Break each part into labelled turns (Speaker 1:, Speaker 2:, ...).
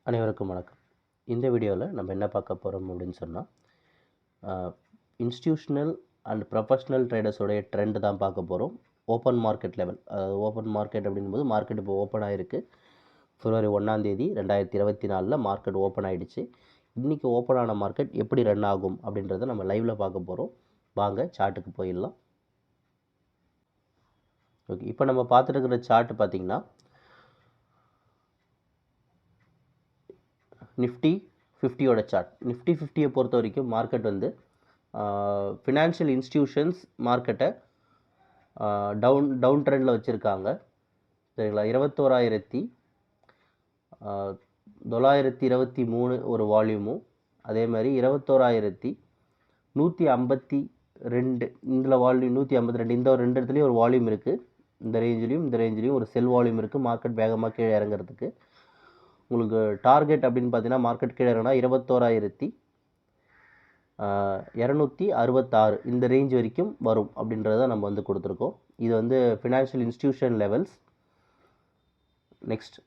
Speaker 1: அனைவருக்கும் வணக்கம். இந்த வீடியோவில் நம்ம என்ன பார்க்க போகிறோம் அப்படின்னு சொன்னால், இன்ஸ்டிடியூஷனல் அண்ட் ப்ரொஃபஷ்னல் ட்ரேடர்ஸோடைய ட்ரெண்ட் தான் பார்க்க போகிறோம். ஓப்பன் மார்க்கெட் லெவல், அதாவது ஓப்பன் மார்க்கெட் அப்படின்போது மார்க்கெட் இப்போ ஓப்பன் ஆகிருக்கு. February 1 2024 மார்க்கெட் ஓப்பன் ஆகிடுச்சு. இன்றைக்கி ஓப்பன் ஆன மார்க்கெட் எப்படி ரன் ஆகும் அப்படின்றத நம்ம லைவில் பார்க்க போகிறோம். வாங்க சார்ட்டுக்கு போயிடலாம். ஓகே, இப்போ நம்ம பார்த்துட்டு இருக்கிற சார்ட் பார்த்திங்கன்னா நிஃப்டி 50யோட சார்ட். நிஃப்டி 50யை பொறுத்த வரைக்கும் மார்க்கெட் வந்து ஃபினான்ஷியல் இன்ஸ்டிடியூஷன்ஸ் மார்க்கெட்டை டவுன் ட்ரெண்டில் வச்சுருக்காங்க. சரிங்களா? 21,923 ஒரு வால்யூமும், அதே மாதிரி 21,152 இதில் வால்யூம் 152 இந்த ஒரு ரெண்டு இடத்துலையும் ஒரு வால்யூம் இருக்குது. இந்த ரேஞ்சிலையும் ஒரு செல் வால்யூம் இருக்குது. மார்க்கெட் வேகமாக கீழே இறங்குறதுக்கு உங்களுக்கு டார்கெட் அப்படின்னு பார்த்தீங்கன்னா மார்க்கெட் கீழே இறங்கினா 21,266 இந்த ரேஞ்ச் வரைக்கும் வரும் அப்படின்றத நம்ம வந்து கொடுத்துருக்கோம். இது வந்து ஃபினான்ஷியல் இன்ஸ்டிடியூஷன் லெவல்ஸ். நெக்ஸ்ட்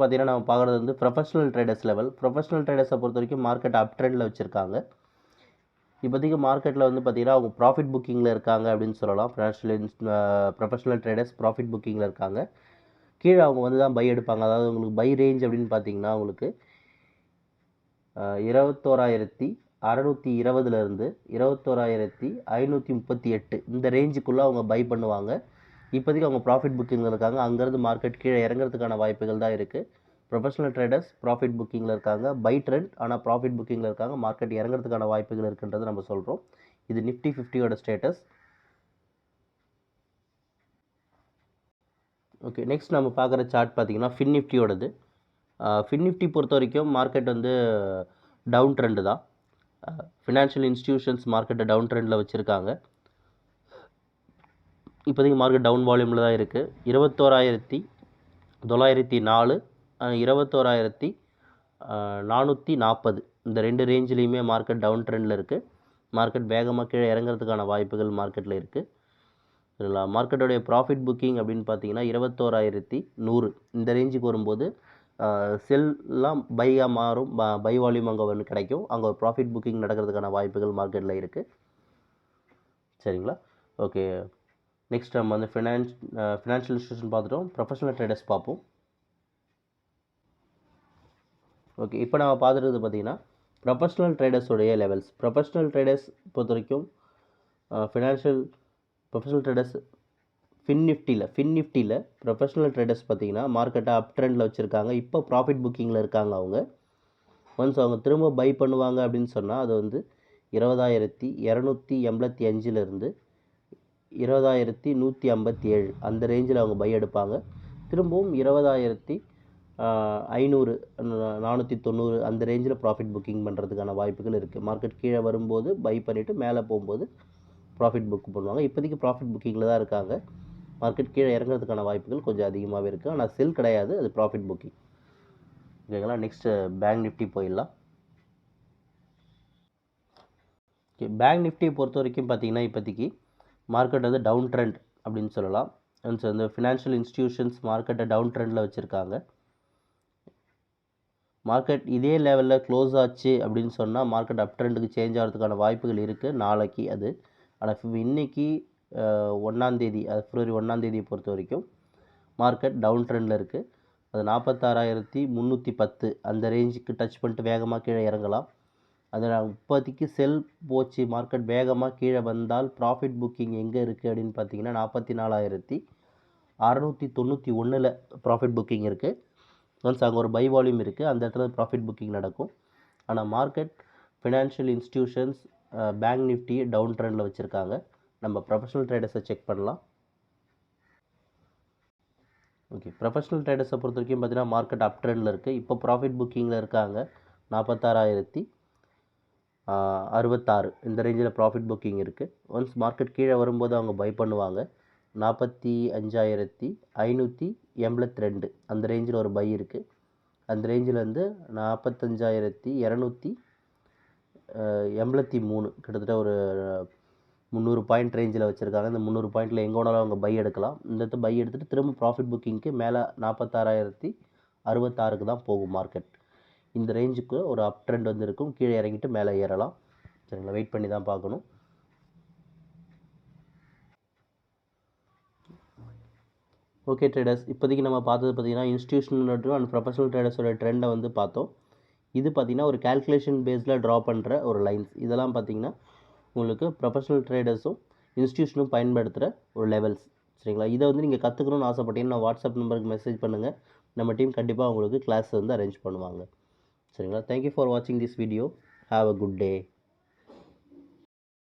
Speaker 1: பார்த்தீங்கன்னா நம்ம பார்க்குறது வந்து ப்ரொஃபஷனல் ட்ரேடர்ஸ் லெவல். ப்ரொஃபஷனல் ட்ரேடர்ஸை பொறுத்த வரைக்கும் மார்க்கெட் அப் ட்ரெண்டில் வச்சுருக்காங்க. இப்போதைக்கு மார்க்கெட்டில் வந்து பார்த்திங்கன்னா அவங்க ப்ராஃபிட் புக்கிங்கில் இருக்காங்க அப்படின்னு சொல்லலாம். ப்ரொஃபஷனல் ட்ரேடர்ஸ் ப்ராஃபிட் புக்கிங்கில் இருக்காங்க. கீழே அவங்க வந்து தான் பை எடுப்பாங்க. அதாவது உங்களுக்கு பை ரேஞ்ச் அப்படின்னு பார்த்தீங்கன்னா உங்களுக்கு 21,620 21,538 இந்த ரேஞ்சுக்குள்ளே அவங்க பை பண்ணுவாங்க. இப்போதைக்கு அவங்க ப்ராஃபிட் புக்கிங்கில் இருக்காங்க. அங்கேருந்து மார்க்கெட் கீழே இறங்குறதுக்கான வாய்ப்புகள் தான் இருக்குது. ப்ரொஃபஷனல் ட்ரேடர்ஸ் ப்ராஃபிட் புக்கிங்கில் இருக்காங்க. பை ட்ரெண்ட், ஆனால் ப்ராஃபிட் புக்கிங்கில் இருக்காங்க. மார்க்கெட் இறங்குறதுக்கான வாய்ப்புகள் இருக்குன்றது நம்ம சொல்கிறோம். இது நிஃப்டி 50யோட ஸ்டேட்டஸ். ஓகே, நெக்ஸ்ட் நம்ம பார்க்குற சார்ட் பார்த்திங்கன்னா ஃபின் நிஃப்டியோடது. ஃபின் நிஃப்டி பொறுத்த வரைக்கும் மார்க்கெட் வந்து டவுன் ட்ரெண்டு தான். ஃபினான்ஷியல் இன்ஸ்டிடியூஷன்ஸ் மார்க்கெட்டை டவுன் ட்ரெண்டில் வச்சுருக்காங்க. இப்போதைக்கு மார்க்கெட் டவுன் வால்யூமில் தான் இருக்குது. 21,904 21,440 இந்த ரெண்டு ரேஞ்சிலையுமே மார்க்கெட் டவுன் ட்ரெண்டில் இருக்குது. மார்க்கெட் வேகமாக கீழே இறங்குறதுக்கான வாய்ப்புகள் மார்க்கெட்டில் இருக்குது. சரிங்களா? மார்க்கெட்டோடைய ப்ராஃபிட் புக்கிங் அப்படின்னு பார்த்தீங்கன்னா 21,100 இந்த ரேஞ்சுக்கு வரும்போது செல்லாம் பையாக மாறும். பை வால்யூம் அங்கே வந்து கிடைக்கும். அங்கே ஒரு ப்ராஃபிட் புக்கிங் நடக்கிறதுக்கான வாய்ப்புகள் மார்க்கெட்டில் இருக்குது. சரிங்களா? ஓகே, நெக்ஸ்ட் நம்ம வந்து ஃபினான்ஷியல் இன்ஸ்டியூஷன் பார்த்துட்டோம். ப்ரொஃபஷனல் ட்ரேடர்ஸ் பார்ப்போம். ஓகே, இப்போ நம்ம பார்த்துட்டு பார்த்தீங்கன்னா ப்ரொஃபஷனல் ட்ரேடர்ஸோடைய லெவல்ஸ். ப்ரொஃபஷனல் ட்ரேடர்ஸ் பொறுத்த வரைக்கும் ப்ரொஃபஷனல் ட்ரேடர்ஸ் ஃபின் நிஃப்டியில் ப்ரொஃபஷனல் ட்ரேடர்ஸ் பார்த்தீங்கன்னா மார்க்கெட்டை அப் ட்ரெண்டில் வச்சுருக்காங்க. இப்போ ப்ராஃபிட் புக்கிங்கில் இருக்காங்க. அவங்க ஒன்ஸ் அவங்க திரும்ப பை பண்ணுவாங்க அப்படின்னு சொன்னால் அது வந்து 20,285 20,157 அந்த ரேஞ்சில் அவங்க பை எடுப்பாங்க. திரும்பவும் 20,500 490 அந்த ரேஞ்சில் ப்ராஃபிட் புக்கிங் பண்ணுறதுக்கான வாய்ப்புகள் இருக்குது. மார்க்கெட் கீழே வரும்போது பை பண்ணிவிட்டு மேலே போகும்போது ப்ராஃபிட் புக் பண்ணுவாங்க. இப்போதைக்கு ப்ராஃபிட் புக்கிங்கில் தான் இருக்காங்க. மார்க்கெட் கீழே இறங்குறதுக்கான வாய்ப்புகள் கொஞ்சம் அதிகமாகவே இருக்குது. ஆனால் செல் கிடையாது, அது ப்ராஃபிட் புக்கிங். ஓகேங்களா? நெக்ஸ்ட்டு பேங்க் நிஃப்டி போயிடலாம். ஓகே, பேங்க் நிஃப்டியை பொறுத்த வரைக்கும் பார்த்திங்கன்னா இப்போதைக்கு மார்க்கெட் வந்து டவுன் ட்ரெண்ட் அப்படின்னு சொல்லலாம். ஸோ இந்த ஃபினான்ஷியல் இன்ஸ்டிடியூஷன்ஸ் மார்க்கெட்டை டவுன் ட்ரெண்டில் வச்சுருக்காங்க. மார்க்கெட் இதே லெவலில் க்ளோஸ் ஆச்சு அப்படின்னு சொன்னால் மார்க்கெட் அப் ட்ரெண்டுக்கு சேஞ்ச் ஆகிறதுக்கான வாய்ப்புகள் இருக்குது நாளைக்கு. அது ஆனால் இன்றைக்கி 1 அது February 1 பொறுத்த வரைக்கும் மார்க்கெட் டவுன் ட்ரெண்டில் இருக்குது. அது 46,310 அந்த ரேஞ்சுக்கு டச் பண்ணிட்டு வேகமாக கீழே இறங்கலாம். அது இப்போதைக்கு செல் போச்சு, மார்க்கெட் வேகமாக கீழே வந்தால் ப்ராஃபிட் புக்கிங் எங்கே இருக்குது அப்படின்னு பார்த்தீங்கன்னா 44,691 ப்ராஃபிட் புக்கிங் இருக்குது. ஒன்ஸ் அங்கே ஒரு பை வால்யூம் இருக்குது, அந்த இடத்துல ப்ராஃபிட் புக்கிங் நடக்கும். ஆனால் market financial institutions bank Nifty down ட்ரெண்டில் வச்சுருக்காங்க. நம்ம ப்ரொஃபஷனல் ட்ரேடர்ஸை செக் பண்ணலாம். ஓகே, ப்ரொஃபஷனல் ட்ரேடர்ஸை பொறுத்த வரைக்கும் பார்த்தீங்கன்னா மார்க்கெட் அப் ட்ரெண்டில் இருக்குது. இப்போ ப்ராஃபிட் புக்கிங்கில் இருக்காங்க. 46,066 இந்த ரேஞ்சில் ப்ராஃபிட் புக்கிங் இருக்குது. ஒன்ஸ் மார்க்கெட் கீழே வரும்போது அவங்க பை பண்ணுவாங்க. 45,582 அந்த ரேஞ்சில் ஒரு பை இருக்குது. அந்த ரேஞ்சில் வந்து 45,283 கிட்டத்தட்ட ஒரு 300 பாயிண்ட் ரேஞ்சில் வச்சுருக்காங்க. இந்த 300 பாயிண்டில் எங்கே வேணாலும் அவங்க பை எடுக்கலாம். இந்த இடத்து பை எடுத்துகிட்டு திரும்ப ப்ராஃபிட் புக்கிங்க்கு மேலே 46,000 66க்கு தான் போகும் மார்க்கெட். இந்த ரேஞ்சுக்கு ஒரு அப் ட்ரெண்ட் வந்து இருக்கும், கீழே இறங்கிட்டு மேலே ஏறலாம். சரிங்களா, வெயிட் பண்ணி தான் பார்க்கணும். ஓகே ட்ரேடர்ஸ், இப்போதைக்கு நம்ம பார்த்தது பார்த்திங்கன்னா இன்ஸ்டியூஷனல் அண்ட் ப்ரொஃபஷனல் ட்ரேடர்ஸோட ட்ரெண்டை வந்து பார்த்தோம். இது பார்த்திங்கன்னா ஒரு கால்குலேஷன் பேஸில் ட்ரா பண்ணுற ஒரு லைன்ஸ். இதெல்லாம் பார்த்திங்கன்னா உங்களுக்கு ப்ரொஃபஷனல் ட்ரேடர்ஸும் இன்ஸ்டியூஷனும் பயன்படுத்துகிற ஒரு லெவல்ஸ். சரிங்களா, இதை வந்து நீங்கள் கற்றுக்கணும்னு ஆசைப்பட்டீங்கன்னா வாட்ஸ்அப் நம்பருக்கு மெசேஜ் பண்ணுங்கள். நம்ம டீம் கண்டிப்பாக உங்களுக்கு கிளாஸ் வந்து அரேஞ்ச் பண்ணுவாங்க. சரிங்களா, தேங்க்யூ ஃபார் வாட்சிங் this video. Have a good day.